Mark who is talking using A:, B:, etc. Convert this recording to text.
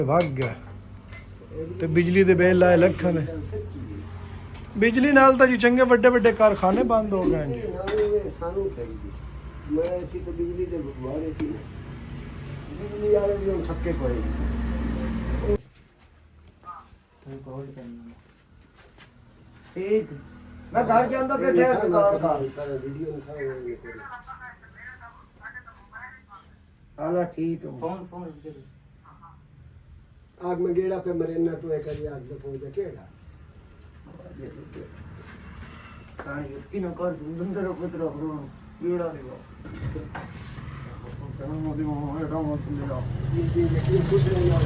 A: ਵਗ ਗਿਆ ਤੇ ਬਿਜਲੀ ਦੇ ਬਿੱਲ ਆਏ ਲੱਖਾਂ ਦੇ। ਬਿਜਲੀ ਨਾਲ ਤਾਂ ਜੀ ਚੰਗੇ ਵੱਡੇ ਵੱਡੇ ਕਾਰਖਾਨੇ ਬੰਦ ਹੋ ਗਏ ਜੀ।
B: ਸਾਨੂੰ ਚਾਹੀਦੀ ਮੈਂ ਅਸੀਂ ਤਾਂ ਬਿਜਲੀ ਦੇ ਬੁਆਰੇ ਸੀ, ਬਿਜਲੀ ਵਾਲੇ ਵੀ ਹੁਣ ਥੱਕੇ ਪਏ ਠੀਕ। ਮੈਂ ਘਰ ਕੇ ਅੰਦਰ ਬੈਠੇ ਹਾਂ ਦੁਕਾਨ का वीडियो हां ठीक है फोन आग में गेड़ा पे मरेना तो एक आग पे फोन पे केड़ा कानी किन कर सुंदर पुत्र हो गेड़ा देवा कनो मोदी मो एटा मत ले जाओ ये कुछ नहीं आ